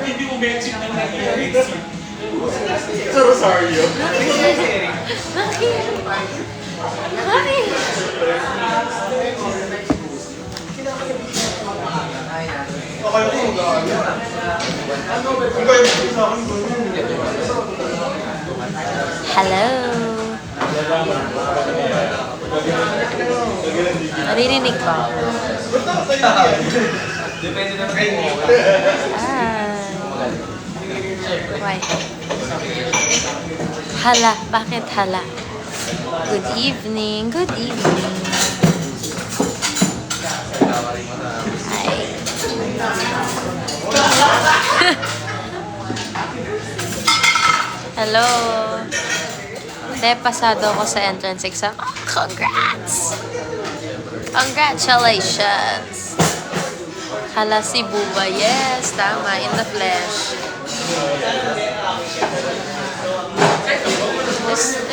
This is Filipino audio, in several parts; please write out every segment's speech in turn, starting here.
Hindi mo mention ng nangyayari. Sa Rosario. Bakit? Bakit? Okay ako mag-aaral. Ang kaya mo sa akin doon. Hello? Naririnig ko. Depende na kayo. Why? Hala. Bakit hala? Good evening. Good evening. Hi. Hello. Hindi, pasado ako sa entrance exam. Oh, congrats! Congratulations! Hala si Buba. Yes, tama. In the flesh.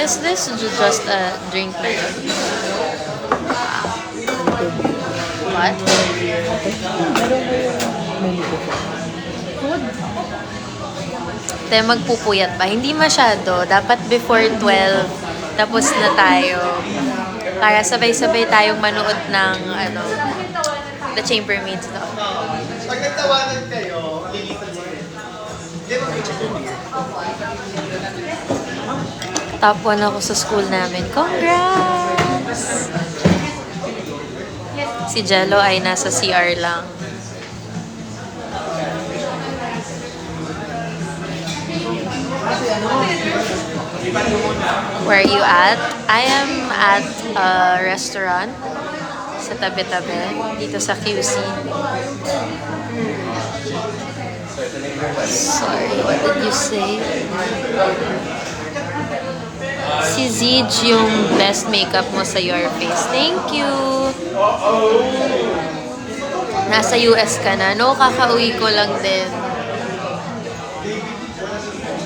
Is this just a drink? What? Tayo magpupuyat ba? Hindi masyado. Dapat before 12, tapos na tayo. Para sabay-sabay tayong manood ng, The Chambermaids. No? Pag nagtawanan kayo, lilitan mo rin. Di ba Top 1 ako sa school namin. Congrats! Si Jello ay nasa CR lang. Where are you at? I am at a restaurant sa tabi-tabi dito sa QC. Sorry, what did you say? Si Zij yung best makeup mo sa your face. Thank you! Nasa US ka na. No, kakauwi ko lang din.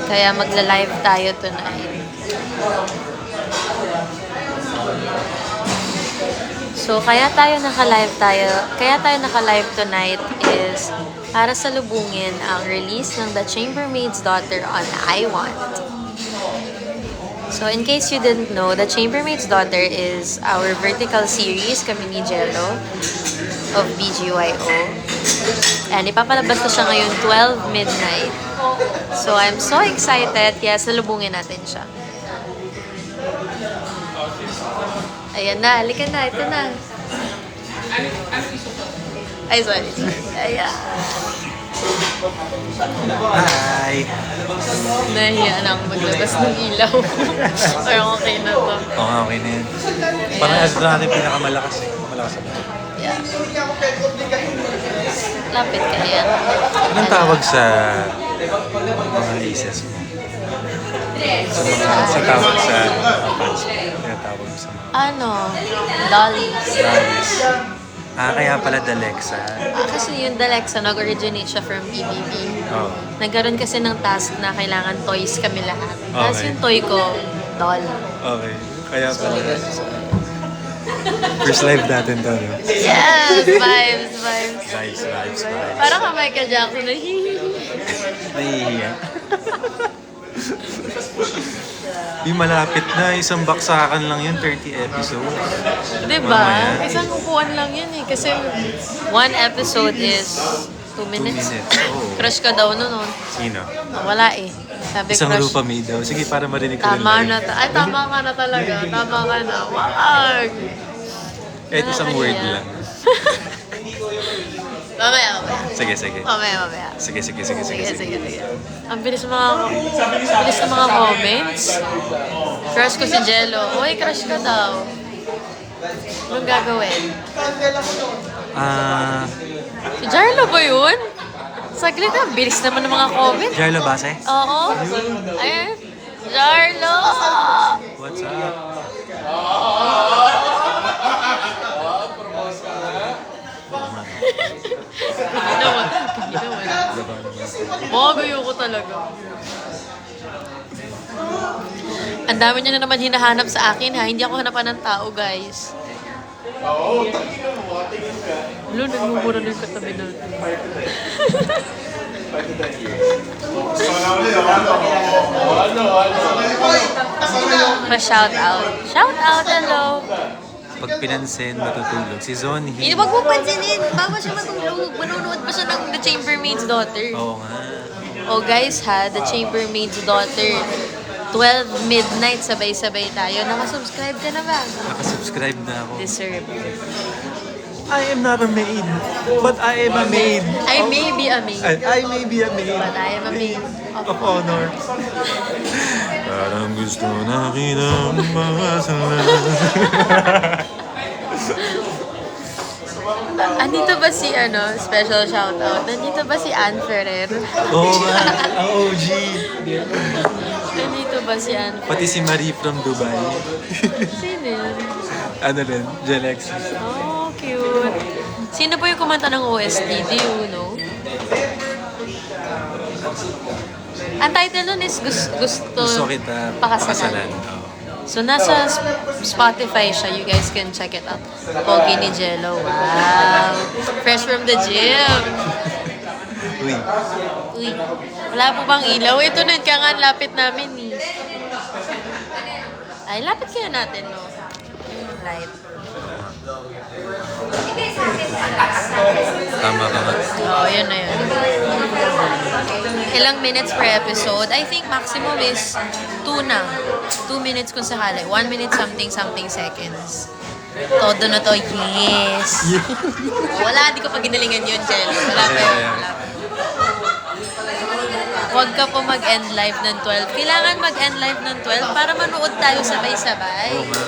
Kaya magla-live tayo tonight. So, kaya tayo naka-live tonight is para salubungin ang release ng The Chambermaid's Daughter on I Want. So, in case you didn't know, The Chambermaid's Daughter is our vertical series, kami ni Jello, of BGYO. And ipapalabas na siya ngayon 12 midnight. So, I'm so excited. Kaya salubungin natin siya. Ayan na, halika na, ito na. Ay, sorry. Ayan. Hi! Nahiya na akong maglabas ng ilaw. Parang okay na to. Oo nga, okay na yan. Parang as natin pinakamalakas eh. Malakas ako. Yeah. Lapit ka yan. Anong tawag sa mga aces mo? Sa tawag sa fans mo? Anong tawag sa mga Dollies. rallies? Kaya pala Dalexa. Kasi yung Dalexa, nag-originate siya from BBB. Oo. Nagkaroon kasi ng task na kailangan toys kami lahat. Tapos Okay. yung toy ko, doll. Okay. Kaya pala. First live natin to, no? Yes! Vibes! Vibes. Parang ka Michael Jackson na Nahihiya. Di malapit na, isang baksakan lang yun, 30 episodes. Diba? Mamaya. Isang upuan lang yun eh. Kasi one episode is 2 minutes. 2 minutes, oo. Crush ka daw nun. Sino? Wala eh. Sabi Isang crush. rupa may daw. Sige, para marinig ko rin Tama live. na. Ay, tama ka na talaga. Tama ka na. Wag! Kahit isang word lang. Mamaya. Sige. Mamaya. Sige. Sige. Ang bilis ng mga comments. Crush ko si Jello. Uy, crush ka daw. Anong gagawin? Si Jarlo ba yun? Saglit na, bilis naman ng mga comments. Jarlo Base? Oo. Ayun. Jarlo! What's up? Ginawan. Magayo ko talaga. Ang dami niya na naman hinahanap sa akin ha. Hindi ako hanapan ng tao, guys. Oo, tingin mo, tingin ka. Lo, nagmumura na yung katabi natin. 5 to 10 years. So, ano? Pa-shout out. Shout out, hello! Pag pinansin, matutulog. Si Zonhi. Hindi, wag mo pansinin. Bago siya matulog. Manonood pa siya ng The Chambermaid's Daughter. Oo nga. Oh guys ha, The Chambermaid's Daughter. 12 midnight, sabay-sabay tayo. Nakasubscribe ka na ba? Nakasubscribe na ako. Deserve. I am not a maid, but I am a maid. I may be a maid, I may be a maid. but I am a maid Of honor. Parang gusto na kitang mawasalan. Andito ba si, special shoutout? Nandito ba si Ann Ferrer? Oo nga, ang OG. Nandito ba si Ann Ferrer? Pati si Marie from Dubai. Sino yun? Ano rin, Jelexis. Oh, cute. Sino po yung kumanta ng OST? Do you know? Ang title nun is Gusto Kita Pakasalan. pakasalan. Oo. So, nasa Spotify siya. You guys can check it out. Pogi ni Jello. Wow. Fresh from the gym. Uy, Uy. Wala po bang ilaw? Ito na, kaya nga ang lapit namin eh. Ay, lapit kaya natin, no? Yung light. tama ka nga. Oo, yun na yun. Ilang minutes per episode? I think maximum is 2 na. 2 minutes kung sakali. 1 minute something seconds. Todo na to, yes! Wala, di ko pa ginalingan yun, Jello. Wala pa yun. Wala pa. Huwag ka po mag-end live ng 12. Kailangan mag-end live ng 12 para manood tayo sabay-sabay. Oo nga.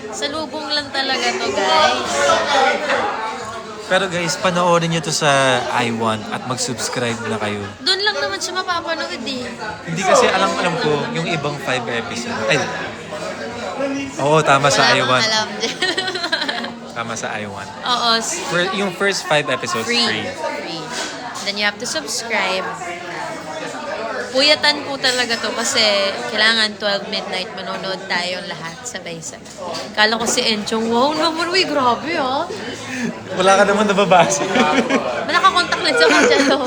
Salubong lang talaga to, guys. Pero guys, panoorin nyo to sa iWant at mag-subscribe na kayo. Doon lang naman siya mapapanood eh. Hindi kasi alam ko yung ibang 5 episodes. Ay, oo, tama sa Wala bang iWant. alam din. Tama sa iWant. Oo, Yung first 5 episodes, free. free. Free. Then you have to subscribe. Puyatan po talaga to kasi kailangan 12 midnight manonood tayong lahat sabay-sabay. Kala ko si Enchong, wow naman, uy, grabe ah. Wala ka naman nababasa. Nakakontak lens ako dyan to.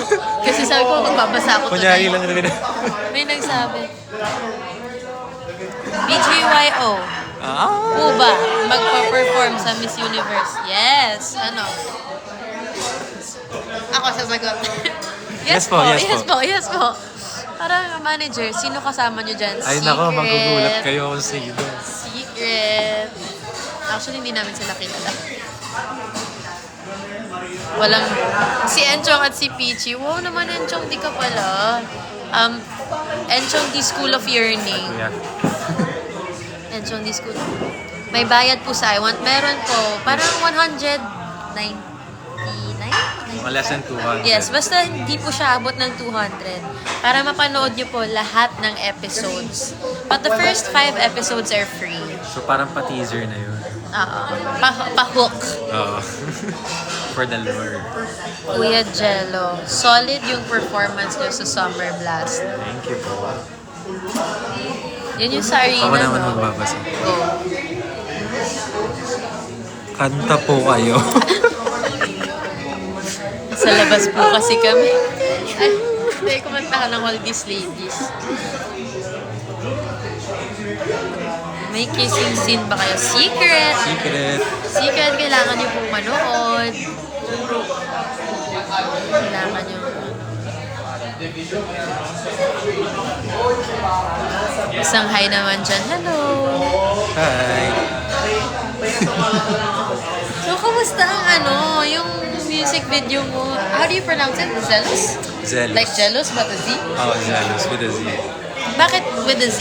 Kasi sabi ko, magbabasa ako Kunyari tonight. lang rin. May nagsabi. BGYO. Po ba magpa-perform sa Miss Universe? Yes. Ano? Ako sasagot. Yes po, yes yes po. po, yes po. Parang manager, sino kasama nyo dyan? Ay nako, magugulat kayo kung sino. Secret. Actually, hindi namin sila kilala. Walang, si Enchong at si Peachy. Wow naman, Enchong, di ka pala. Enchong, the School of Yearning. Yeah. Enchong, the School of May bayad po sa iWant. Meron po, parang 199? Mga less than 200. Yes, basta hindi po siya abot ng 200 para mapanood niyo po lahat ng episodes. But the first 5 episodes are free. So parang pa-teaser na yun. Oo. Pa-hook. Oo. For the lure. Kuya Jello, solid yung performance niyo sa Summer Blast. Thank you po. Yun yung sa arena, Ako naman no? magbabasa. Go. Kanta po kayo. Sa labas po kasi kami. Ay, hindi, kumanta ka ng All These Ladies. May kissing scene ba kayo? Secret! Secret. Secret, kailangan niyo pong manood. Kailangan niyo. Isang hi naman dyan. Hello! Hi. So, kamusta ang yung music video mo? How do you pronounce it? Zealous? Zealous. Like jealous but a Z? Oh, Zealous with a Z. Bakit with a Z?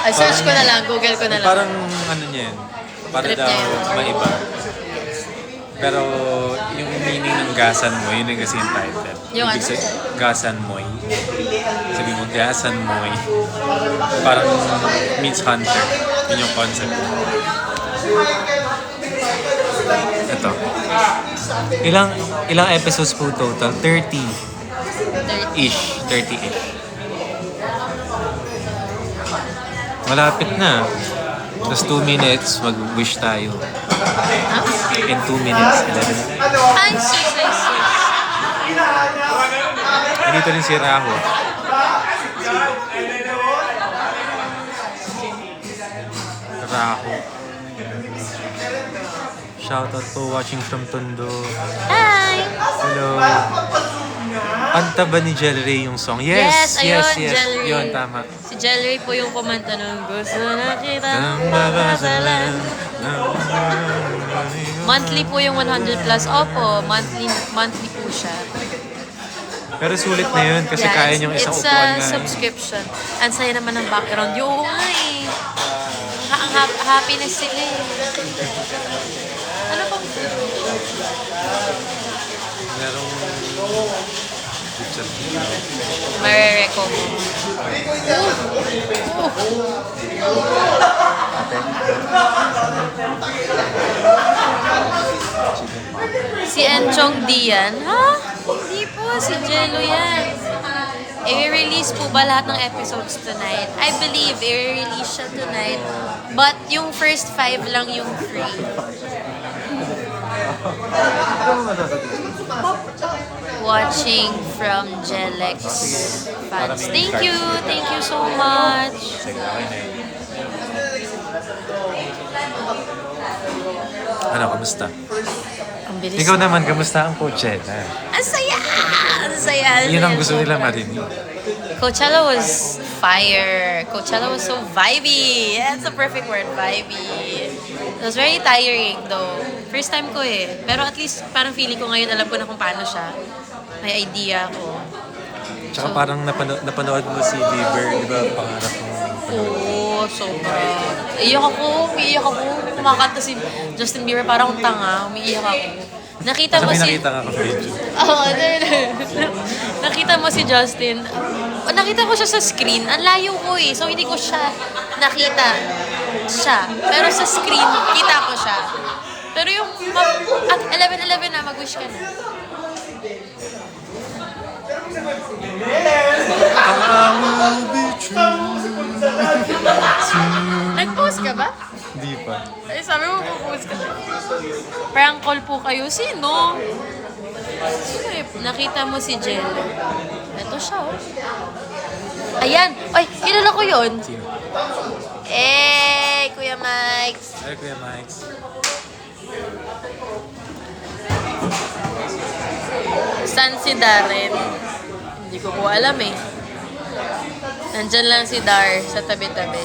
Ay, search ko na lang. Google ko na lang. Parang ano niya yun. Para Trip daw niya yun. maiba. Pero yung meaning ng gasan mo, yun yung kasi yung title. Yung Ibig ano? sabihin, gasan moy. Sabi mo, gasan moy. Parang meets hunter. Yun yung concept. Ito. Ilang episodes po total? 30-ish. 30-ish. Malapit na. Tapos 2 minutes, mag-wish tayo. Huh? In 2 minutes, 11. Ay, sus, ay, sus. Dito rin si Raho. Raho. Shoutout po watching from Tondo. Hi! Hello. Kanta ba ni Jel Ray yung song? Yes, ayun, yes, yes. Jel Ray. Yun, tama. Si Jellery po yung kumanta ng gusto na kita Ang mabasalan. mabasalan. Monthly po yung 100 plus. Opo, monthly po siya. Pero sulit na yun kasi Yeah, kaya niyong isang it's upuan a nga. subscription. Ang saya naman ng background. Yung nga eh. Ang happiness sila eh. Ano pang... Merong... Marereko mo. Si Enchong Dian? Ha? Hindi po, si Jello yan. I-release po ba lahat ng episodes tonight? I believe i-release siya tonight. But yung first 5 lang yung free. Watching from Jelex fans. Thank you so much. Ano, kamusta? Ang bilis. Ikaw naman, kamusta ang Coachella? Ang saya! Ang saya! Yun ang gusto nila marinig. Coachella was fire. Coachella was so vibey. That's the perfect word, vibey. It was very tiring though. First time ko eh. Pero at least parang feeling ko ngayon alam ko na kung paano siya. May idea ko. Tsaka parang napanood mo si Bieber, di ba? Pangarap mo. Oo, sobra. Umiiyak ako. Kumakanta si Justin Bieber parang akong tanga. Umiiyak ako. Nakita mo May si... nakita nga ka video. Oo, nakita mo si Justin. Nakita ko siya sa screen. Ang layo ko eh. So, hindi ko siya nakita siya. Pero sa screen, kita ko siya. Pero yung... At 11:11 na, mag-wish ka na. Nag-post ka ba? Hindi pa. Ay, sabi mo, mag-post ka. Prank call po kayo. Sino? Sino eh? Nakita mo si Jel. Ito siya, oh. Ayan! Ay, kilala ko yun. Sino? Kuya Mike. Ay, Kuya Mike. Saan si Darren? Hindi ko po alam eh. Nandyan lang si Dar sa tabi-tabi.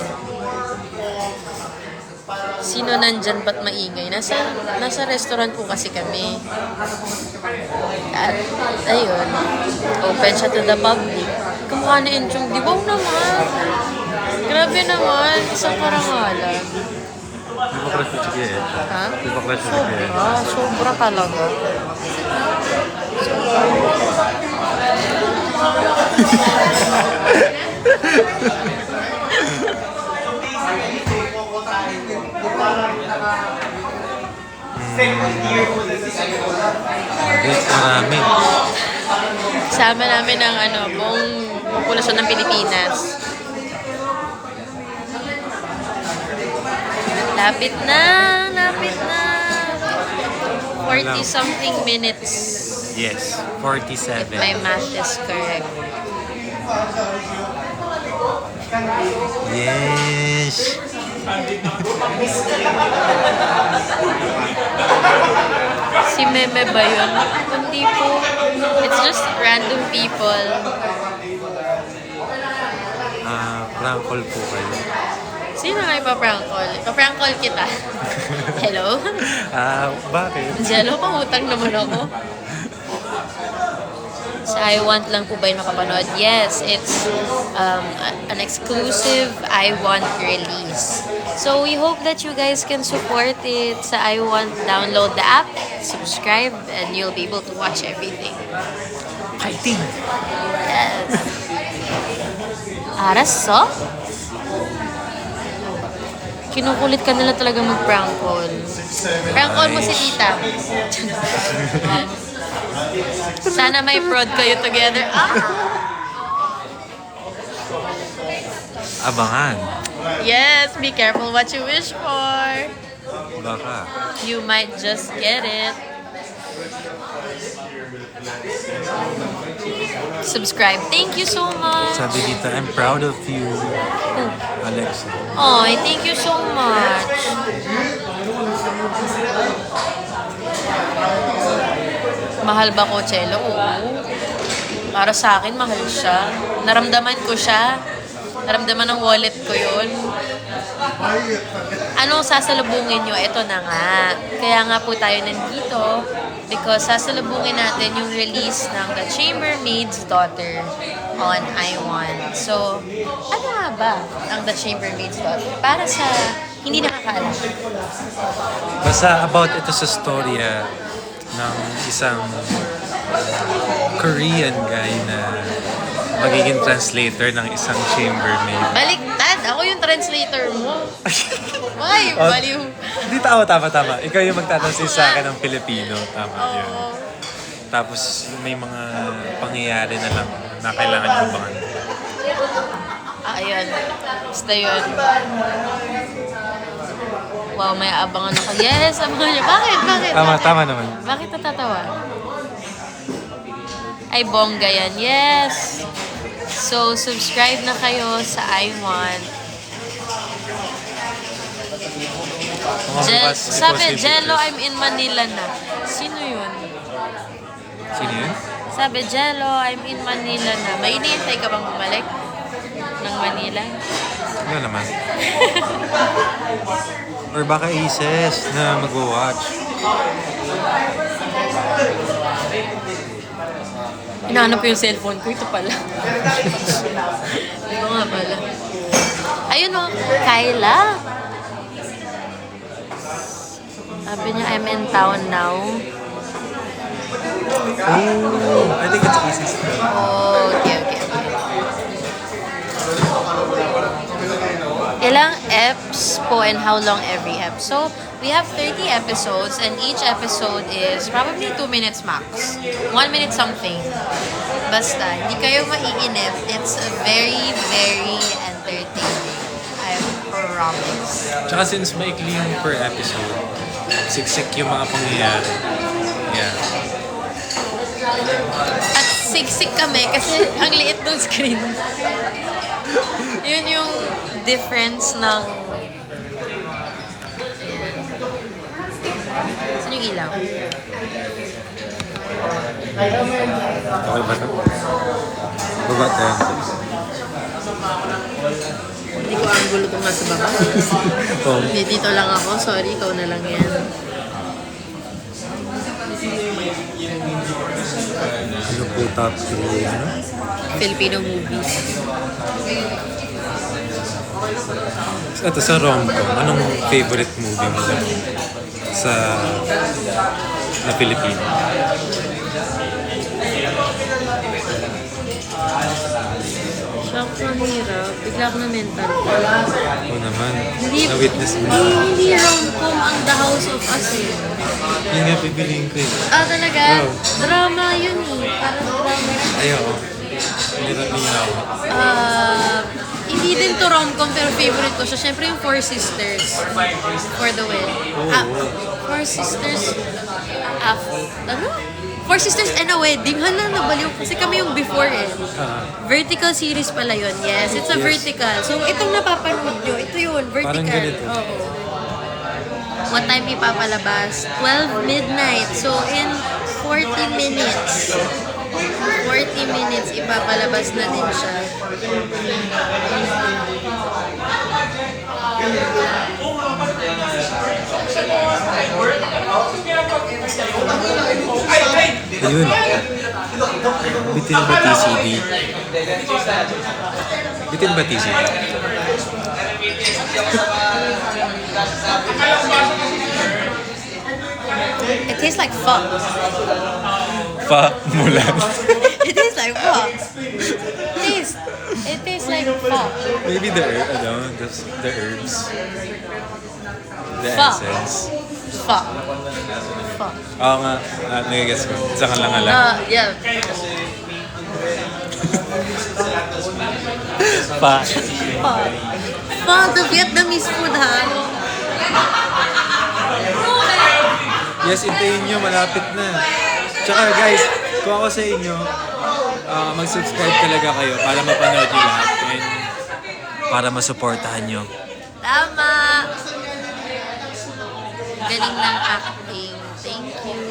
Sino nandyan ba't maingay? Nasa restaurant po kasi kami. At, ayun. Open siya to the public. Kamukha ni Enchong. Di ba naman? Grabe naman. Isang karangalan. Di ba crush mo si Kuya? Ha? Di ba crush mo si Kuya? Sobra talaga. Yes, marami. Sama namin ang buong populasyon ng Pilipinas. Lapit na. 40 something minutes. Yes, If 47. my math is correct. Yes. Si Meme ba yun? Hindi po. It's just random people. Prank call po kayo. Sino nga ipaprank call? Ipaprank call kita. Hello? Bakit? Jello, pangutang naman ako. Sa I Want lang po ba yung makapanood? Yes, it's an exclusive I Want release. So we hope that you guys can support it sa I Want. Download the app, subscribe, and you'll be able to watch everything. Fighting! Yes. Aras, so? Kinukulit ka nila talaga mag-prank call. Prank call mo si tita. Sana may prod kayo together. Abangan. Yes, be careful what you wish for. Baka. You might just get it. Subscribe. Thank you so much. Sabi dito, I'm proud of you, Alexa. Oh, thank you so much. Mahal ba ko, Chelo? Oo. Para sa akin, mahal siya. Naramdaman ko siya. Naramdaman ng wallet ko yun. Anong sasalubungin nyo? Ito na nga. Kaya nga po tayo nandito because sasalubungin natin yung release ng The Chambermaid's Daughter on iWant. So, ano nga ba ang The Chambermaid's Daughter? Para sa hindi nakakaalam. Basta about ito sa storya ng isang Korean guy na magiging translator ng isang chambermaid. Baliktad! Ako yung translator mo. Why? Baliw. Hindi, tama. Ikaw yung magtatansin sa akin ng Pilipino. Tama yun. Oo. Tapos may mga pangyayari na lang na kailangan yung abangan. Ayan. Basta yun. Wow, may abangan ako. Yes, abangan niyo. Bakit? Tama naman. Bakit natatawa? Ay, bongga yan. Yes! So, subscribe na kayo sa iWant. Sabi, Jello, I'm in Manila na. Sino yun? Sino yun? Sabi, Jello, I'm in Manila na. May iniintay ka bang bumalik ng Manila? Ano naman? Or baka Aces na mag-watch. Hinahanap ko yung cellphone ko. Ito pala. Ito nga pala. Ayun o, Kyla. Sabi niya, I'm in town now. Oh, I think it's Aces. Oh, okay. Ilang eps po and how long every ep? So, we have 30 episodes and each episode is probably 2 minutes max. 1 minute something. Basta, hindi kayo maiinip. It's very, very entertaining. I promise. Tsaka since maikli yung per episode, siksik yung mga pangyayari. Yeah. At siksik kami kasi ang liit ng screen. Yun yung difference ng... Saan yung ilaw? Okay ba ito? Baba tayo. Hindi ko ang gulo kung nasa baba. Oh. Hindi, dito lang ako. Sorry, ikaw na lang yan. Ano po top 3? Ano? Filipino movies. Ito sa rom-com, anong favorite movie mo lang sa na Filipino? Shock, ang hirap. Bigla ako na mental. Oo naman, na-witness mo. Hindi rom-com ang The House of Us eh. Yun nga, pipiliin ko eh. Ah, talaga? Oh. Drama yun eh. Parang drama. Ay, oo. Nilirap niya ako. Hindi din to rom-com pero favorite ko siya. Siyempre yung Four Sisters for the Win. Four Sisters ano? Four Sisters and a Wedding. Hala, nabaliw. Kasi kami yung before eh. Vertical series pala yun. Yes, it's a vertical. So, itong napapanood nyo, ito yun, vertical. Parang ganito. Oo. What time ipapalabas? 12 midnight. So, in 40 minutes. 40 minutes, ipapalabas na din siya. Ayun. Bitin ba TCD? Bitin ba TCD? It tastes like pho. Mulan. It tastes like pho. It tastes like pho. Maybe the herbs. The Pho. essence. Pho. Pho. Oo nga, nagigets ko. Sa kalang-alang. Yeah. Pa. Pho. Pho, the Vietnamese food, ha? Yes, intayin nyo, malapit na. Tsaka guys, kung ako sa inyo, mag-subscribe talaga kayo para mapanood nyo lahat. And para masuportahan nyo. Tama! Galing ng acting. Thank you.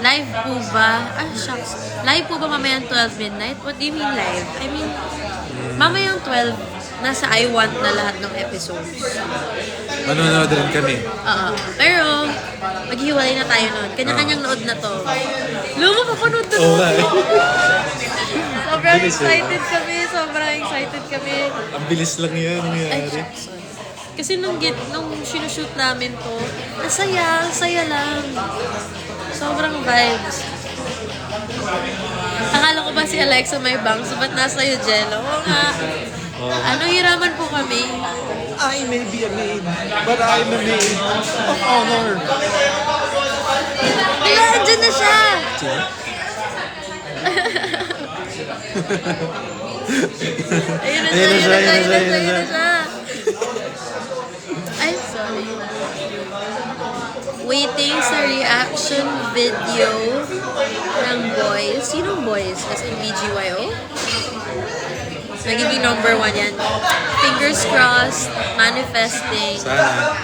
Live po ba? Ah, shucks. Live po ba mamayang 12 midnight? What do you mean live? I mean, mamayang 12, nasa I Want na lahat ng episodes. Manonood rin kami. Oo. Pero, maghiwalay na tayo nun. Kanya-kanyang nood na to. Luma, papanood na Oo nga eh. Sobrang Bilis eh. excited kami. Sobrang excited kami. Ang bilis lang yan Ay, nangyari. shucks. Kasi nung sinushoot namin to, saya lang. Sobrang vibes. Akala ko ba si Alexa may bangs, ba't nasa iyo, Jello? Oo nga. Ano, hiraman po kami. I may be a maid, but I'm a maid of honor. Wala, andyan na siya! Ayun na siya. Ay, sorry. Waiting sa reaction video ng boys. Sinong boys? As in BGYO? Nagiging number 1 yan. Fingers crossed, manifesting, Sana.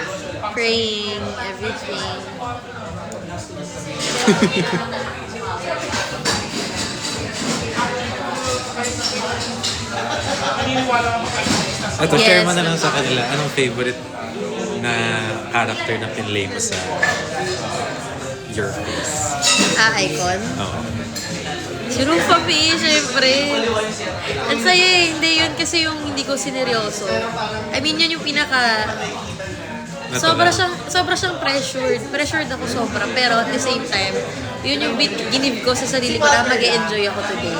praying, everything. Ito, share mo Yes. na lang sa kanila. Anong favorite na character na pinlay mo sa Your Face? Icon. Oo. Si Rufa P, syempre. Ang saya eh. Hindi yun kasi yung hindi ko sineryoso. I mean, yun yung pinaka... Sobra siyang pressured. Pressured ako sobra. Pero at the same time, yun yung ginib ko sa sarili ko na mag-e-enjoy ako today.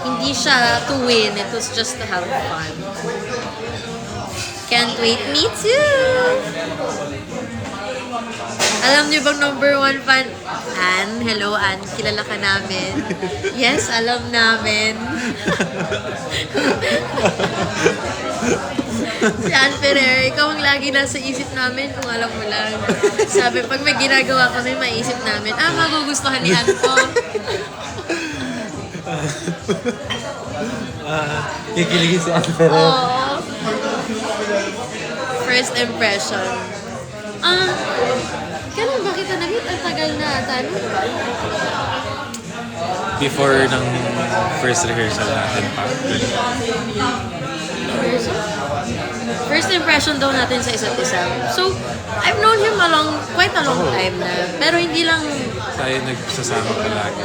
Hindi siya to win. It was just to have fun. Can't wait. Me too! Alam niyo bang number 1 fan? Ann, hello Ann, kilala ka namin. Yes, alam namin. Si Ann Ferrer, ikaw ang lagi nasa isip namin kung alam mo lang. Sabi, pag may ginagawa kami, maisip namin, magugustuhan ni Ann to. Kikiligin si Ate Ferrer. Oo. First impression. Kailan ba kita nag-meet? Ang tagal na ata. Ano ba? Before ng first rehearsal natin pa. First impression daw natin sa isa't isa. So, I've known him quite a long time na. Pero hindi lang, Tayo nagsasama palagi.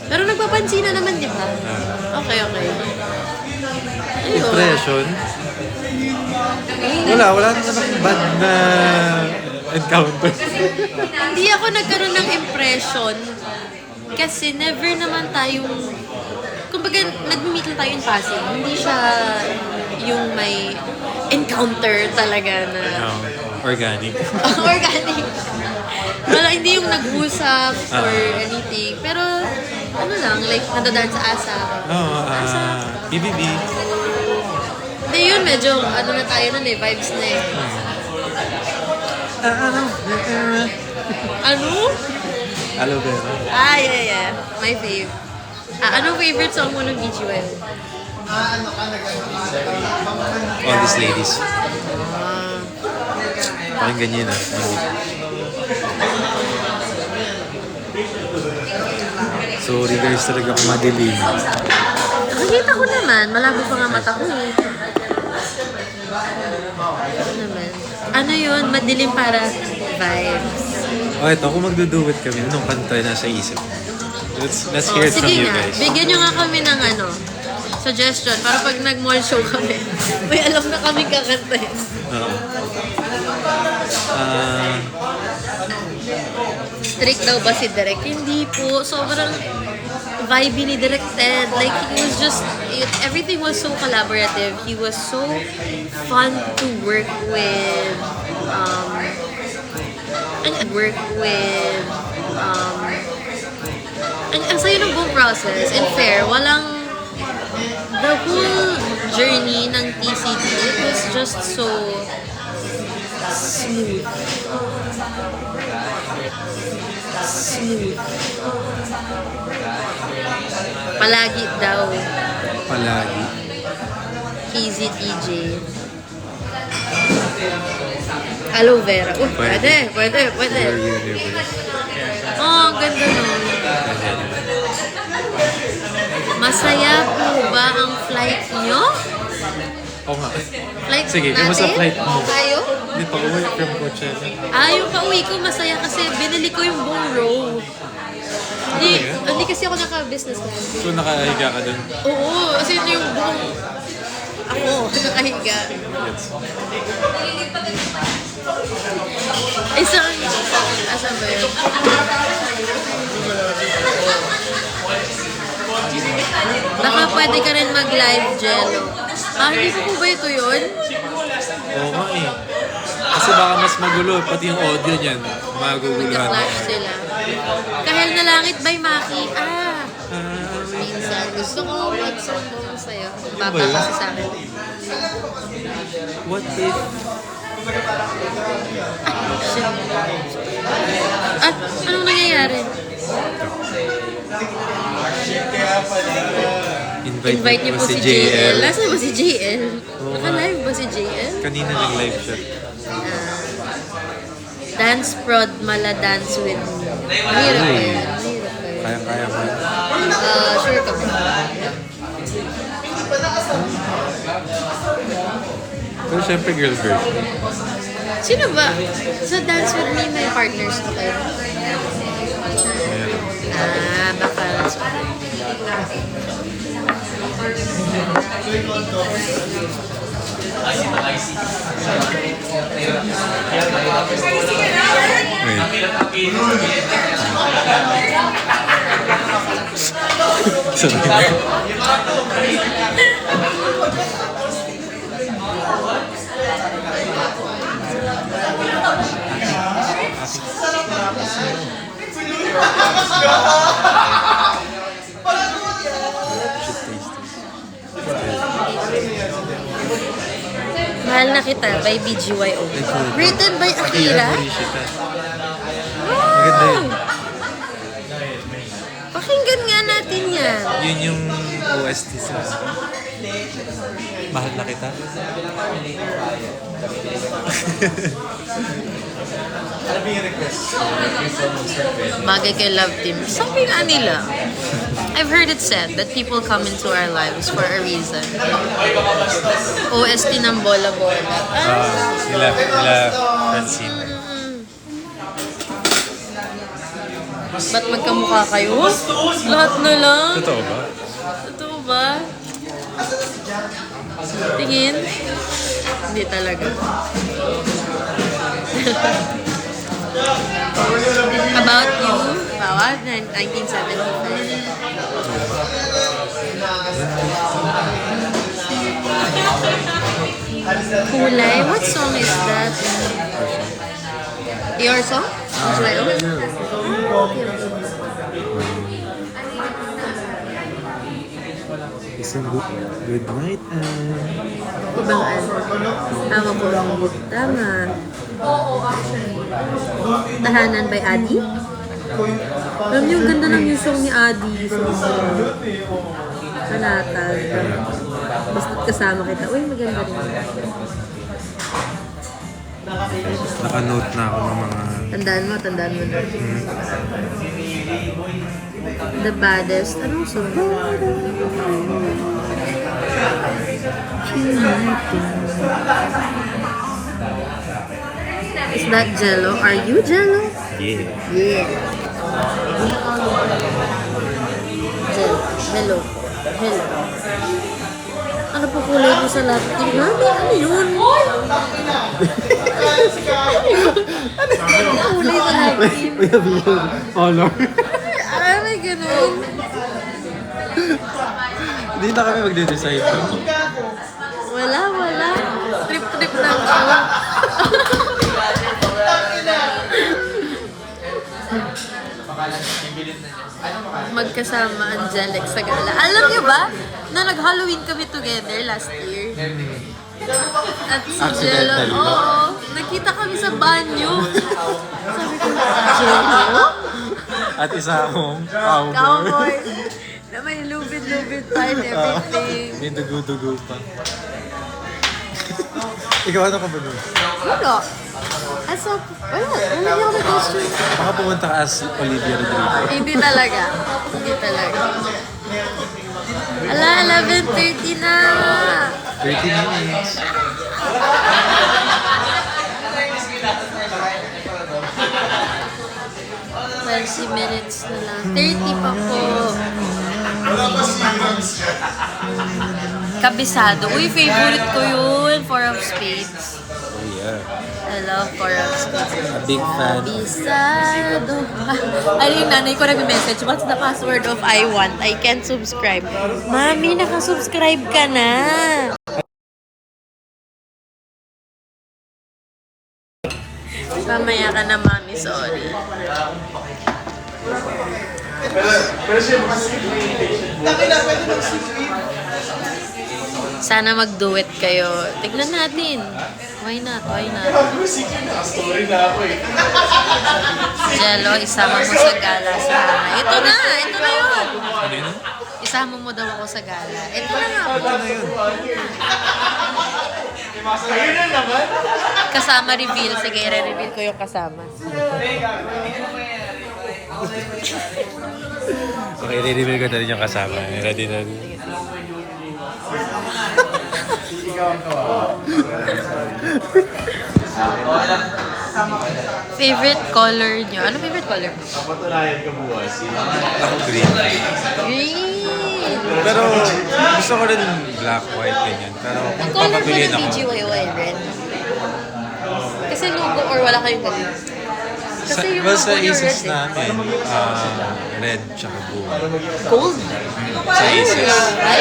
pero nagpapansin na naman, di ba? Okay. Ayun. Impression? Wala na namang bad na encounter. Hindi ako nagkaroon ng impression kasi never naman tayong, kumbaga, nag-meet lang tayo in passing. Hindi siya yung may encounter talaga na Organic. organic. Wala, hindi yung nag-usap or anything. Pero, ano lang, like, nadadaan sa asa. BBB. Hindi yun, medyo, ano na tayo nun eh, vibes na eh. Ano? Aloe vera. Yeah. My fave. Anong favorite song mo ng BGY? All These Ladies. Parang ganyan na. Sorry guys, talaga madilim. Nakikita ko naman. Malabo pa nga mata ko eh. Ano naman? Ano yun? Madilim para vibes. Ito, kung magduduet kami, anong kanta nasa isip? Let's hear it from Sige you nga, guys. bigyan nyo nga kami ng suggestion para pag nag-mall show kami, may alam na kami kakantahin. Strict daw ba si Direk? Hindi po. Sobrang vibe ni Direk Ted. Like, he was just, everything was so collaborative. He was so fun to work with. Ang sayo ng buong process. And fair, walang the whole journey ng TCT, it was just so smooth. Smooth. Palagi daw. Palagi. KZTJ. Aloe vera. Pwede. Your universe. Oh, ang ganda nun. Masaya po ba ang flight nyo? Oo nga. Flight Sige, natin? kamusta flight mo? Tayo? Hindi pa uwi from Coachella. Yung pauwi ko masaya kasi binili ko yung buong row. Hindi kasi ako naka-business class. So nakahiga ka dun. Oo, kasi yun yung buong ako nakahiga. Isang, asan ba yun? Baka pwede ka rin mag-live, Jello. Hindi po ba ito yun? Oo nga eh. Kasi baka mas magulo, pati yung audio niyan. Maguguluhan. Magka-clash sila. Kahel na langit by Maki. Minsan. Gusto ko mag-sumbong sa'yo. Baba kasi sa akin. What if... At anong nangyayari? Invite niyo po si JL. Nasaan ba si JL? Naka-live ba si JL? Kanina nag-live siya. Dance prod, mala dance with me. Mahirap ba yan? Mahirap ba yan? Kaya-kaya mo. Sure ka ba? Pero syempre girl version. Sino ba? Sa dance with me, may partners na kayo? Ayan. Baka. Mahal na Kita by BGYO. Written by Akira. Maganda yun. Pakinggan nga natin yan. Yun yung OST sa Mahal na Kita. Bagay kay Love Team. Sabi nga nila, I've heard it said that people come into our lives for a reason. OST ng Bola Bola. Nila Francine. Ba't magkamukha kayo? Lahat na lang. Totoo ba? Totoo ba? Tingin? Hindi talaga. About You. Bawat 1975. Kulay? What song is that? Your song? Kulay? Isang good night and... Ibang ano? Tama po. Tama. Tahanan by Adi? Alam niyo, yung ganda ng yung song ni Adi. Panatag. Basta't kasama kita. Uy, maganda rin. Naka-note na ako ng mga... Tandaan mo na. The Baddest. Anong song? Is that Jello? Are you Jello? Yeah. Yeah. Hello. Ano po kulay mo sa laptop? Mami, ano yun? Ano kulay sa laptop? Honor. May ganun. Hindi na kami magde-decide. Wala. Trip lang ako. magkasama Angelic sa gala. Alam niyo ba, na nag-Halloween kami together last year. At si Jello, Accidentally. oo, nakita kami sa banyo. Sabi ko, Jello? At isa akong cowboy. Cowboy. Na may lubid-lubid pa and everything. May dugo-dugo pa. Ikaw ano ka ba doon? Wala. Wala niya ako nag-costume. Baka pumunta ka as Olivia Rodrigo. Hindi talaga. Hindi talaga. Ala, 11:30 na. 30 minutes. Minutes na lang. 30 pa po. Kabisado. Uy, favorite ko yun. Four of Spades. Oh yeah. I love Four of Spades. A big fan. Kabisado. Ay, yung nanay ko nag-message, what's the password of I want? I can't subscribe. Mami, nakasubscribe ka na. Mamaya ka na, Mami. Sorry. Pero siya mag-skip na invitation mo. Taki na, pwede mag-skip. Sana mag-duet kayo. Tignan natin. Why not? Why not? Mag-skip na. Story na ako eh. Jello, isama mo sa gala sana. Ito na! Ito na yun! Ano yun? Isama mo daw ako sa gala. Ito na nga. Ito na yun. Ayun na naman. Kasama reveal. Sige, re-reveal ko yung kasama. Okay, re-reveal ko na rin yung kasama. Ready na rin. Favorite color nyo? Ano favorite color mo? Kapatunayan ka buwas. Ako green. Green! Pero gusto ko rin black, white, ganyan. Pero Ang kung color mo papapiliin ng ako, BGYY, red? Kasi logo or wala kayong ganun? Kasi yung well, sa logo nyo Aces red eh. namin, red tsaka blue. Gold? Sa Aces. Ay,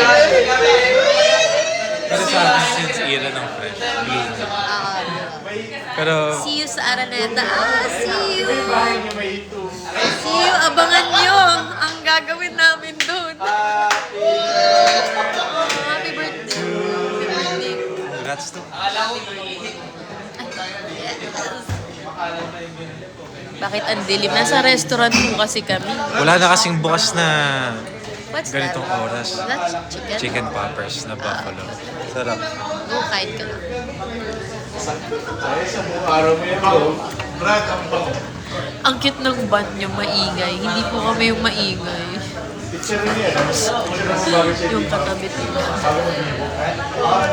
Pero sa akin, since era ng fresh, blue. Pero, see you sa Araneta. See you! Bahay niya may ito. See you! Abangan nyo ang gagawin namin doon. Happy birthday. Happy birthday. congrats to. Bakit ang dilim? Nasa restaurant po kasi kami. Wala na kasing bukas na What's ganitong that? oras. That's chicken? Chicken poppers na buffalo. Sarap. Go, kahit ka lang. Ay, sa buong araw mo yan. Brad, ang bango. Ang cute ng band nyo, maingay. Hindi po kami yung maingay. Picture rin yan. Yung katabi nila.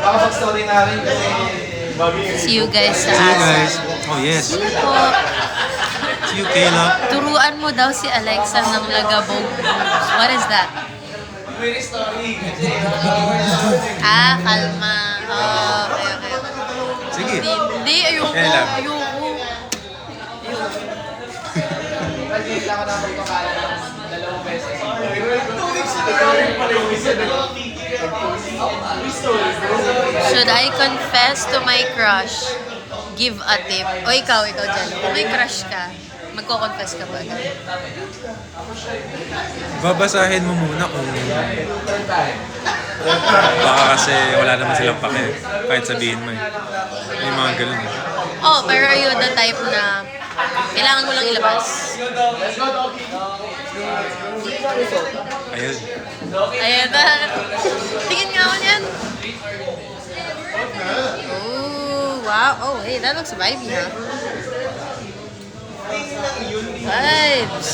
Baka mag-story na rin kasi See you guys sa See you Asa. guys. Oh yes. See you po. See you, Kayla. Turuan mo daw si Alexa ng lagabog moves. What is that? Kalma. Oh, okay. Sige. Hindi, ayoko. Kailan? Ayoko. Should I confess to my crush? Give a tip. O ikaw dyan. Kung may crush ka, magko-confess ka ba? Babasahin mo muna kung baka kasi wala naman silang pake. Kahit sabihin mo eh. May mga ganun eh. Oh, pero are you the type na kailangan mo lang ilabas? Ayun. Ayan na. Tingin nga ako niyan. Oh, wow. Oh, hey, that looks vibey, ha? Vibes.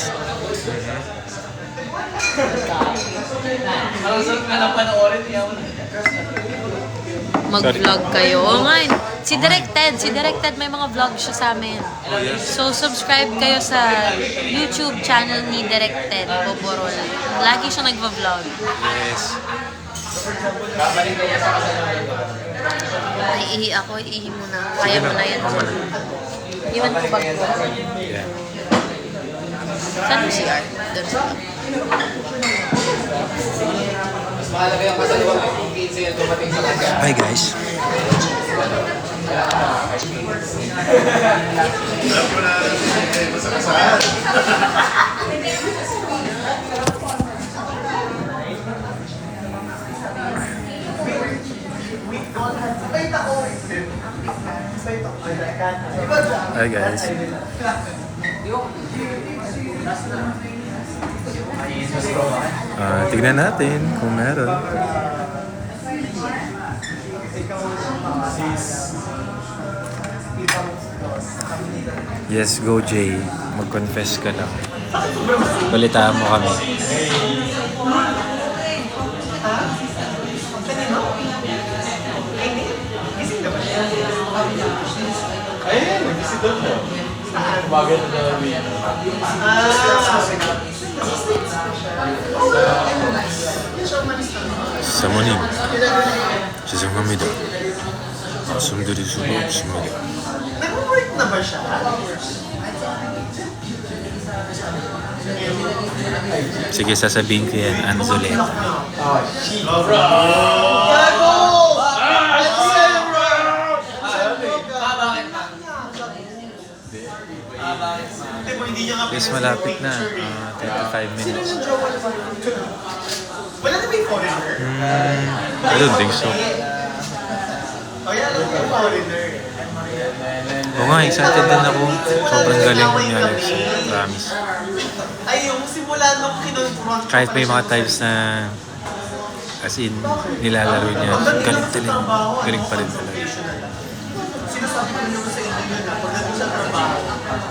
Mag-vlog kayo. Oo nga. Si Directed may mga vlog siya sa amin. Oh yes. So, subscribe kayo sa YouTube channel ni Directed Poporol. Lagi siya nagva-vlog. Yes. Naiihi ako, iihi mo na. Kaya mo na yan. Iwan ko bag ko. Yeah. Saan mo si Art? Doon sa bag. Bye guys. Alam ko na, masakasaan. Hi guys. Tignan natin kung meron. Yes, go Jay. Mag-confess ka lang. Balitaan mo kami. Ayun, nag-isidot mo. Bagay na namin. 사모님, 죄송합니다. 말씀드릴 수가 없습니다. Nag-work na ba siya? Sige, sasabihin ko yan, Anzoleta. Gago! Please, malapit na. 35 minutes. Wala na ba yung foreigner? I don't think so. O yan, alam ko yung foreigner. Oo nga, excited din ako. Sobrang galing ni Alex. Promise. Ay, yung simula nung kinonfront. Kahit may mga times na as in, nilalaro niya. Galing talaga. Galing pa rin talaga. Sinasabi ko naman sa inyo yun na pagdating sa trabaho,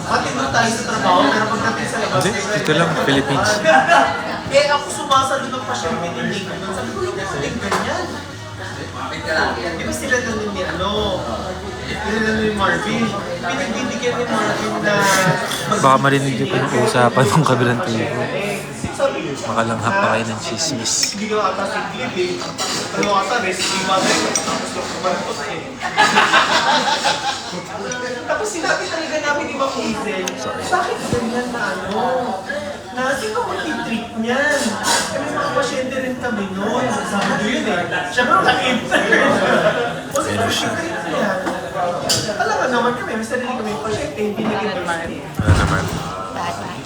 matino tayo sa trabaho, pero pagdating sa labas, Hindi, dito lang, Philippines. eh ako sumasalo ng pasyente ni Nick. Sabi ko, yung Nick ganyan. Di ba sila na ni ni Marvin? Pinagbibigyan ni Marvin na... Baka marinig niyo pa yung usapan ng kabilang tubo. Sabi ko, Makalanghap pa kayo ng chismis. hindi ka ata siglip eh. Ano ata, rescue mother, tapos lang kumantos eh. Tapos sinabi talaga namin ni Ma'am Hazel, bakit ganyan na ano? Na sino mag-treat niyan? Kami mga pasyente rin kami noon. Sabi ko yun eh. Siyempre nag-intern. O sino mag-treat niyan? Alam nga naman kami, may sarili kami yung pasyente, hindi nag-intern. Ano naman?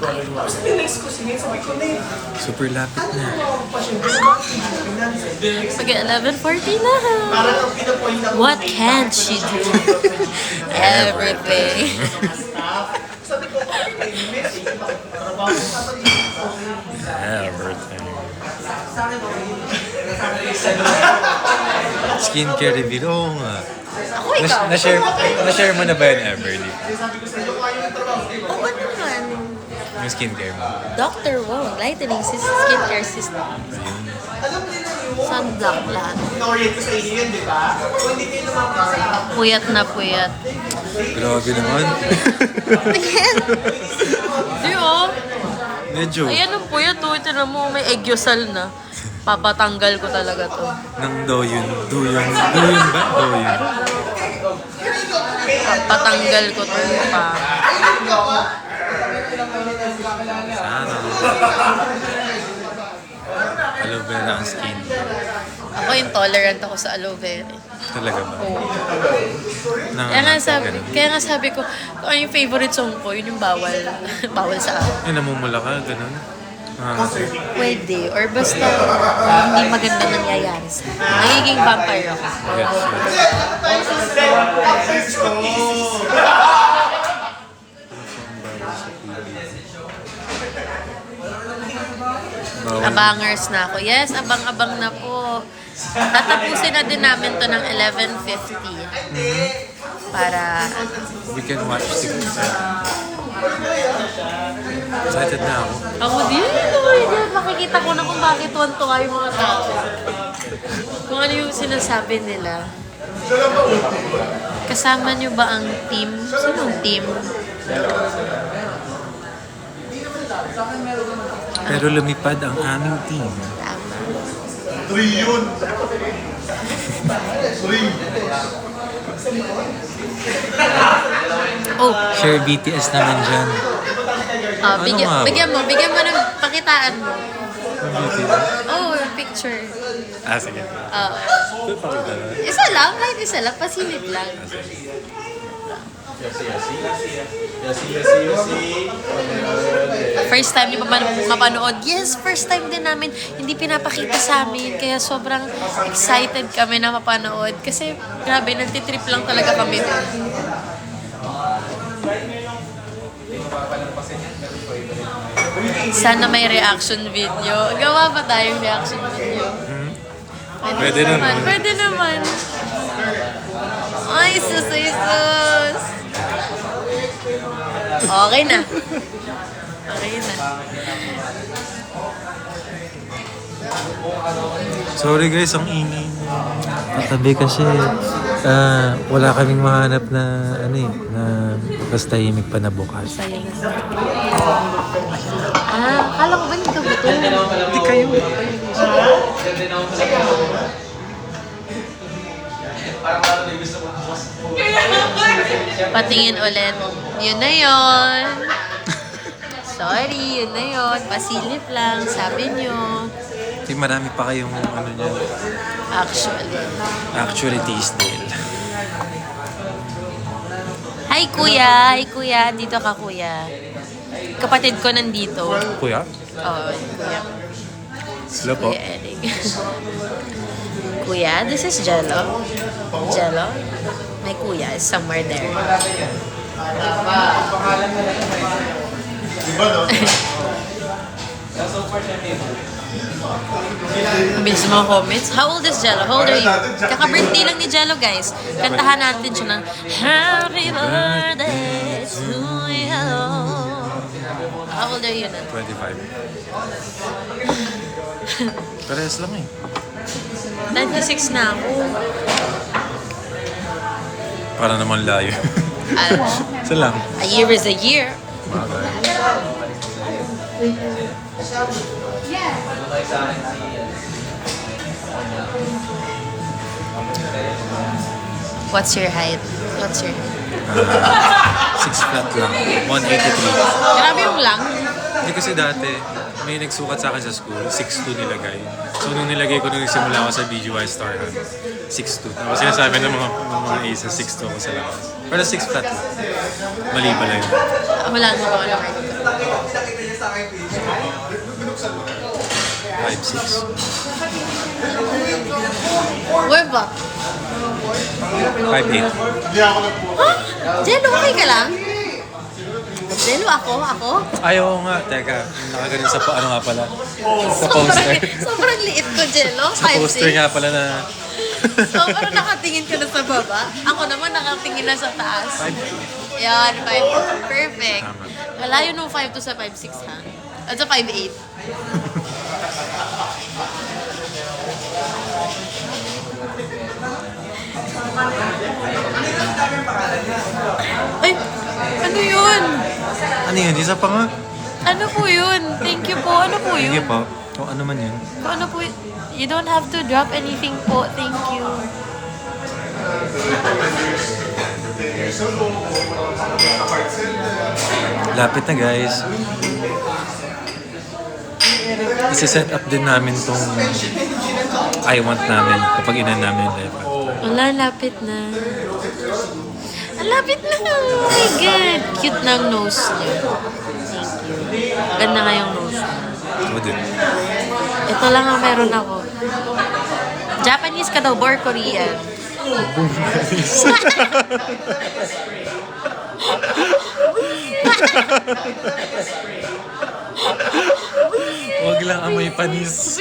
Tapos ninext ko si Nate, sabi ko, Nate, Super lapit ano na. yung pasyente na mag-treat? Pag 11:40 na. Parang ang pinapoint ako. What can't she do? Everything. Sabi ko, okay, miss. Trabaho ko sa Everything. Skincare reveal. Oo nga. Ako ikaw. Na-share mo na ba yun, Everly? Sabi ko sa iyo, kung ayaw yung trabaho, di ba? Oo naman. Yung skincare mo. Dr. Wong, lightening skincare system. Alam nila yun. Sunblock lahat. In-orient ko sa inyo yun, di ba? Kung hindi kayo lumapit sa akin. Puyat na puyat. Grabe naman. Tingin. Di oh. Medyo. Ayan ang puyat oh. Ito mo, may egyosal na. Papatanggal ko talaga to. Nang doyun. Doyun ba? Doyun. Patanggal ko to pa. Sana. Aloe vera ang skin. Ako intolerant ako sa aloe vera. Talaga ba? Oo. Nangangagat ka ganun. Kaya nga sabi ko, kung ano yung favorite song ko, yun yung bawal. Bawal sa akin. Ay, namumula ka, ganun. Pwede. Or basta hindi maganda nangyayari sa akin. Nagiging vampire ako. Yes. Abangers na ako. Yes, abang-abang na po. Tatapusin na din namin to ng 11:50. Para, We can watch the excited na ako. ako din. Oh, makikita ko na kung bakit tuwan-tuwa yung mga tao. Kung ano yung sinasabi nila. Kasama niyo ba ang team? Sinong team? Pero lumipad ang aming team. Tama. 3 yun. 3. Oh, Share BTS naman dyan. bigyan, nga ba? bigyan mo ng pakitaan mo. Ang BTS. Oh, picture. Sige. Ah, Ito pakita na. isa lang, kahit isa lang, pasilip lang. First time niyo pa mapanood? Yes, first time din namin. Hindi pinapakita sa amin. Kaya sobrang excited kami na mapanood. Kasi grabe, nagtitrip lang talaga kami. Sana may reaction video. Gawa ba tayong reaction video? Pwede naman. Pwede naman. Ay, sus. Okay na. Okay na. Sorry guys, ang ingay. Katabi kasi wala kaming mahanap na mas tahimik pa na bukas. Sayang. Akala ko ba hindi ka gutom? Hindi kayo. Patingin ulit. Yun na yun. Sorry, yun na yun. Pasilip lang, sabi nyo. Hindi, marami pa kayong niya. Actually, taste nail. Hi, kuya. Hi, kuya. Dito ka, kuya. Kapatid ko nandito. Kuya? Oo, kuya. Hello po. Kuya Eric. Kuya, this is Jello. Jello? My kuya is somewhere there. Bilis mga comments. How old is Jello? How old are you? Kaka-birthday lang ni Jello, guys. Kantahan natin siya ng Happy birthday to you. How old are you na? 25. Parehas lang eh. 96 na ako. Para naman layo. Isa lang. A year is a year. What's your height? What's your height? 6 flat lang. 183. Grabe yung lang. Hindi kasi dati, may nagsukat sa akin sa school, 6'2 nilagay. So nung nilagay ko, nung nagsimula ako sa BGY Star Hunt, 6'2. Tapos sinasabi ng mga aces, 6'2 ako sa labas. Pero 6 flat lang. Mali pala yun. Wala na ako na height. 5'6". Where ba? 5'8". Huh? Jello, okay ka lang? Jello, ako? Ayaw nga. Teka, nakaganin sa ano nga pala. Sa poster. Sobrang liit ko, Jello. Sa poster 5'6". nga pala na... Sobrang nakatingin ka na sa baba. Ako naman nakatingin na sa taas. Yan, 5. Perfect. Malayo nung 5 to sa 5'6", ha? At sa 5'8". Ay, ano yun? Ano yun? Isa pa nga. Ano po yun? Thank you po. Ano po Sige yun? po. Kung ano man yun. Ano po yun? You don't have to drop anything po. Thank you. Lapit na guys. Isa-set up din namin tong I want namin kapag inan namin yung live. Wala, lapit na. Ang lapit na. Oh my God. Cute na ang nose niya. Thank you. Ganda nga yung nose niya. So din. Ito lang ang meron ako. Japanese ka daw, or Korean? Huwag lang amoy panis.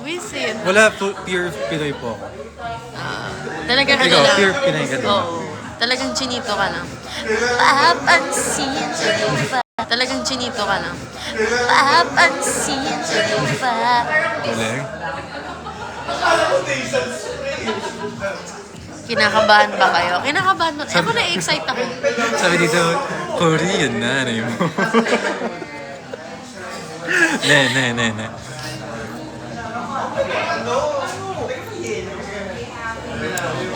Wisit. Wala, pure Pinoy po ako. Talaga ka Ikaw, lang. pure Pinoy ka din. Oo. Talagang chinito ka lang. Papansin sa iba. Talagang chinito ka lang. Papansin sa iba. Galing. Kinakabahan ba kayo? Kinakabahan mo. Ako na-excite ako. Sabi dito, Korean na, ano mo. Ne.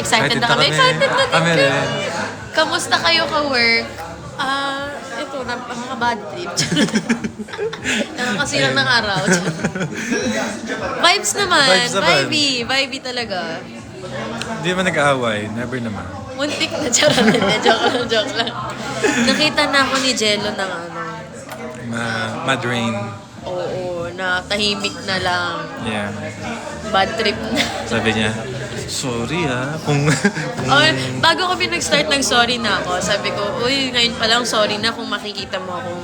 Excited na kami. Excited na din Kami kami. rin. Kamusta kayo ka-work? Ito, nakaka-bad trip. Nakakasilang ng araw. Vibes naman. Vibes naman. Vibey talaga. Hindi naman nag-aaway. Never naman. Muntik na, charot. Hindi, joke lang. Nakita na ako ni Jello ng ano. Madrain. Oo, na tahimik na lang. Yeah. Bad trip na. Sabi niya, sorry ha. Kung Oh, bago kami nag-start, nag-sorry na ako. Sabi ko, uy, ngayon pa lang sorry na kung makikita mo akong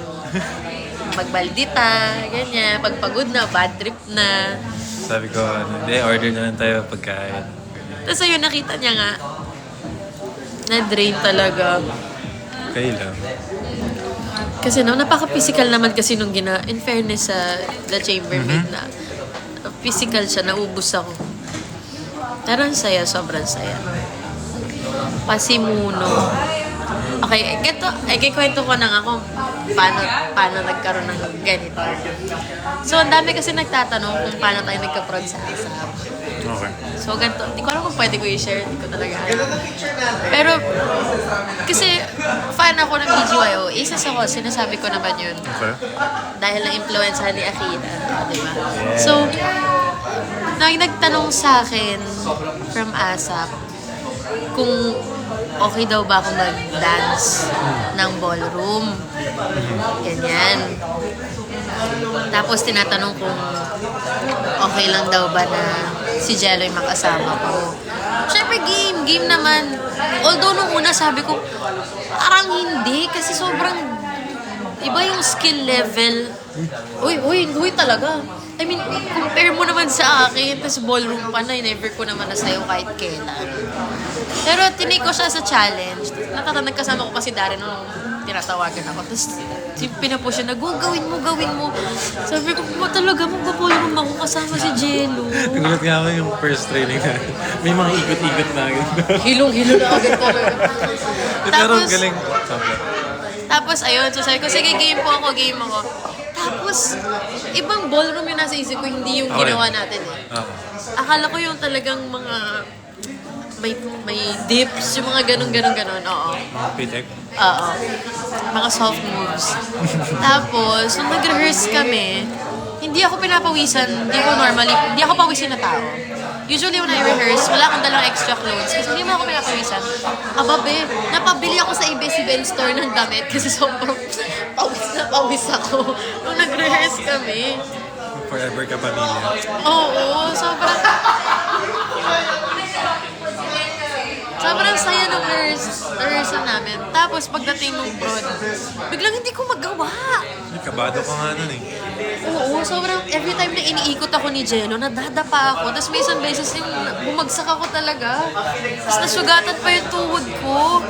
magbaldita, ganyan. Pagpagod na, bad trip na. sabi ko, hindi, order na lang tayo pagkain. Tapos ayun, nakita niya nga, na-drain talaga. Okay lang. Kasi no, napaka-physical naman kasi nung in fairness sa The Chambermaid na physical siya, naubos ako. Pero ang saya, sobrang saya. Pasimuno. Okay, kikwento ko na nga kung paano nagkaroon ng ganito. So, ang dami kasi nagtatanong kung paano tayo nagka-prod sa ASAP. Okay. So, ganito. Hindi ko alam kung pwede ko i-share. Hindi ko talaga alam. Pero, kasi, fan ako ng BGYO. Isa sa ko, sinasabi ko naman yun. Okay. Dahil na-influensa ni Akira. Di ba? So, nagtanong sa akin from ASAP kung okay daw ba ako mag-dance ng ballroom. Ganyan. Tapos tinatanong kung okay lang daw ba na si Jello yung makasama ko. Siyempre game naman. Although nung una sabi ko, parang hindi kasi sobrang iba yung skill level. Uy talaga. I mean, compare mo naman sa akin, tapos ballroom pa na, never ko naman nasayaw kahit kailan. Pero tinake ko siya sa challenge. Nagkasama ko pa si Darren nung tinatawagan ako. Tapos pinapush siya na, gawin mo. Sabi ko, talaga mag-ballroom ako kasama si Jello. Nagulat nga ako yung first training na. May mga ikot-ikot na agad. Hilong-hilo na agad talaga. Pero galing. Sabi. Tapos ayun, so sabi ko, sige game ako. Tapos, ibang ballroom yung nasa isip ko, hindi yung ginawa natin eh. Akala ko yung talagang mga may dips, yung mga ganun. Oo. Pitek. Oo. Mga soft moves. Tapos, nung nag-rehearse kami, hindi ako pinapawisan. Hindi ako pawisin na tao. Usually when I rehearse, wala akong dalang extra clothes kasi hindi mo ako pinapawisan. Ababe, napabili ako sa ABS-CBN store ng damit kasi sobrang pawis ako nung nag-rehearse kami. Forever ka pamilya. Oo, sobrang saya ng rehearsal namin. Tapos pagdating ng prod, biglang hindi ko magawa. Kabado ka nga nun eh. Oo, sobrang every time na iniikot ako ni Jello, nadadapa ako. Tapos may isang beses yung bumagsak ako talaga. Tapos nasugatan pa yung tuhod ko.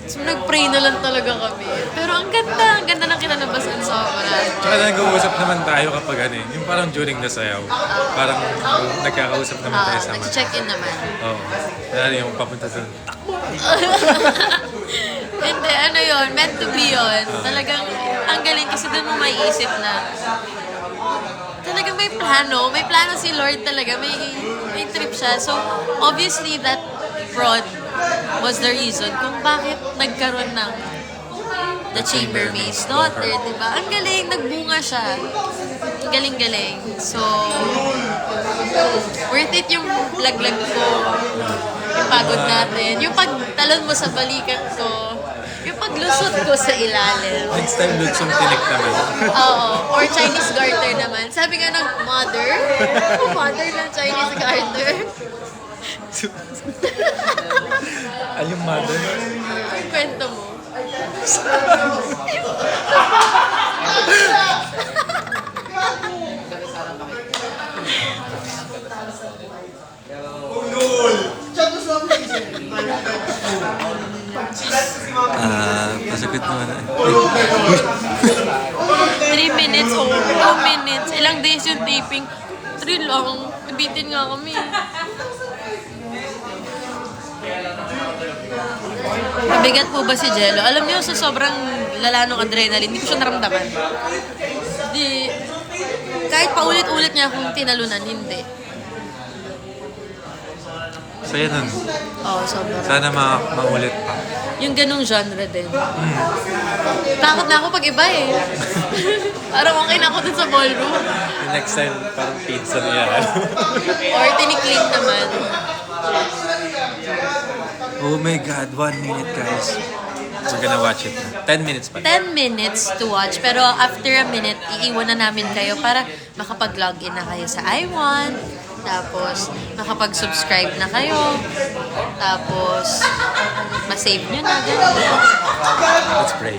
So, nag-pray na lang talaga kami. Pero ang ganda ng kinalabasan sobra. Tsaka nag-uusap naman tayo kapag ano eh. Yung parang during the sayaw. Parang nagkakausap naman tayo sama. Nag-check-in naman. Oo. Lalo yung papunta doon. Hindi, ano yun, meant to be yun. Talagang, ang galing kasi doon mo maiisip na talagang may plano. May plano si Lord talaga. May trip siya. So, obviously, that prod was the reason kung bakit nagkaroon ng The Chambermaid's Daughter, di ba? Ang galing, nagbunga siya. Ang galing-galing. So, worth it yung laglag ko. Yung pagod natin. Yung pagtalon mo sa balikat ko. Yung paglusot ko sa ilalim. Next time, lutsong tinik naman. Oo. Or Chinese garter naman. Sabi nga ng mother ng Chinese garter. Yung mother. Yung kwento mo. Pasagot naman na. 3 minutes o 2 minutes. Ilang days yung taping. 3 lang. Nabitin nga kami. Mabigat po ba si Jello? Alam niyo, sa sobrang lala ng adrenaline, hindi ko siya naramdaman. Kahit paulit-ulit niya akong tinalunan, hindi. Saya nun. Oo, sobrang. Sana maulit pa. Yung ganung genre din. Takot na ako pag iba eh. Parang okay na ako dun sa ballroom. Next time, parang pizza na yan. Or tinikling naman. Oh my God, 1 minute guys. We're gonna watch it na. 10 minutes pa. 10 minutes to watch. Pero after a minute, iiwan na namin kayo para makapag-login na kayo sa iWant. Tapos, makapag-subscribe na kayo. Tapos, masave nyo na. Let's pray.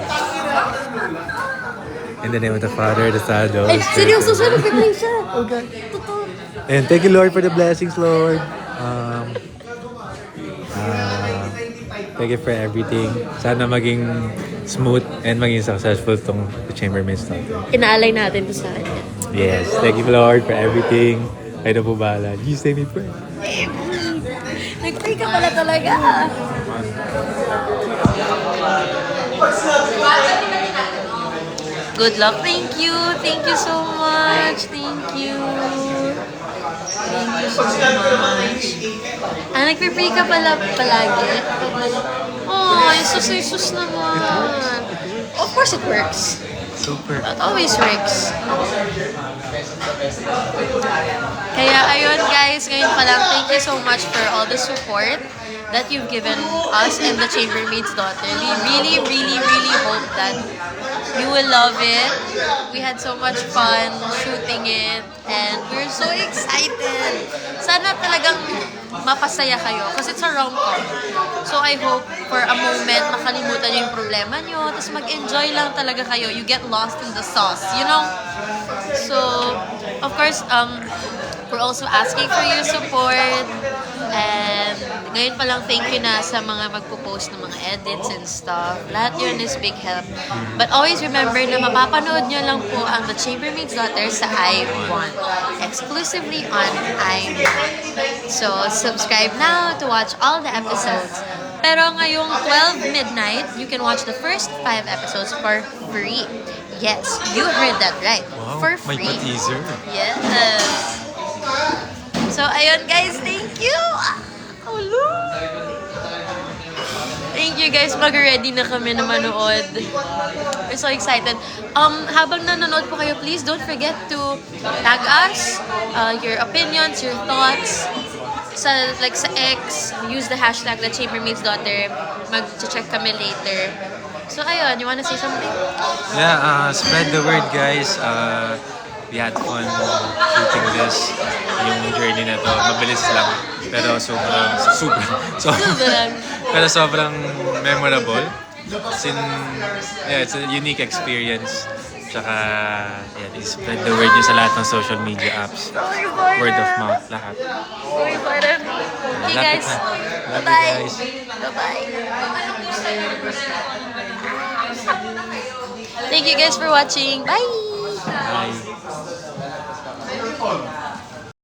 In the name of the Father, the Son, the Holy Ay, Spirit. seryoso siya. Nag-pray siya. Oh God. Totoo. And thank you, Lord, for the blessings, Lord. Thank you for everything. Sana maging smooth and maging successful tong The Chambermaid's Daughter. Inaalay natin to sa kanya. Yes, thank you, Lord, for everything. Kayo na po bahala. You say me pray. Nag-pray ka pala talaga. Good luck. Thank you. Thank you so much. Thank you. Thank you so much. Ah, nagpipray ka pala palagi? Oh, Jesus naman. Of course it works. Super. It always works. Kaya ayun guys, ngayon pa lang, thank you so much for all the support that you've given us and the Chambermaid's Daughter. We really hope that you will love it. We had so much fun shooting it and we're so excited. Sana talagang mapasaya kayo kasi it's a rom-com. So I hope for a moment makalimutan niyo yung problema niyo tapos mag-enjoy lang talaga kayo. You get lost in the sauce, you know? So, of course, we're also asking for your support. And ngayon pa lang thank you na sa mga magpo-post ng mga edits and stuff. Lahat yun is big help. But always remember na mapapanood nyo lang po ang The Chambermaid's Daughter sa iWant. Exclusively on iWant. So, subscribe now to watch all the episodes. Pero ngayong 12 midnight, you can watch the first 5 episodes for free. Yes, you heard that right. Wow, For may free. pa-teaser. Yes. So, ayun guys, thank you! Hello! Thank you guys, mag-ready na kami na manood. We're so excited. Habang nanonood po kayo, please don't forget to tag us, your opinions, your thoughts. Sa X, use the hashtag The Chambermaid's Daughter. Mag-check kami later. So ayun, you wanna say something? Yeah, spread the word guys. We had fun shooting this. Yung journey na to, mabilis lang. Pero sobrang pero sobrang memorable. It's a unique experience. Tsaka, spread the word nyo sa lahat ng social media apps. Word of mouth, lahat. So excited. Okay guys, Love you bye-bye. guys. Bye-bye. Thank you guys for watching. Bye! Bye.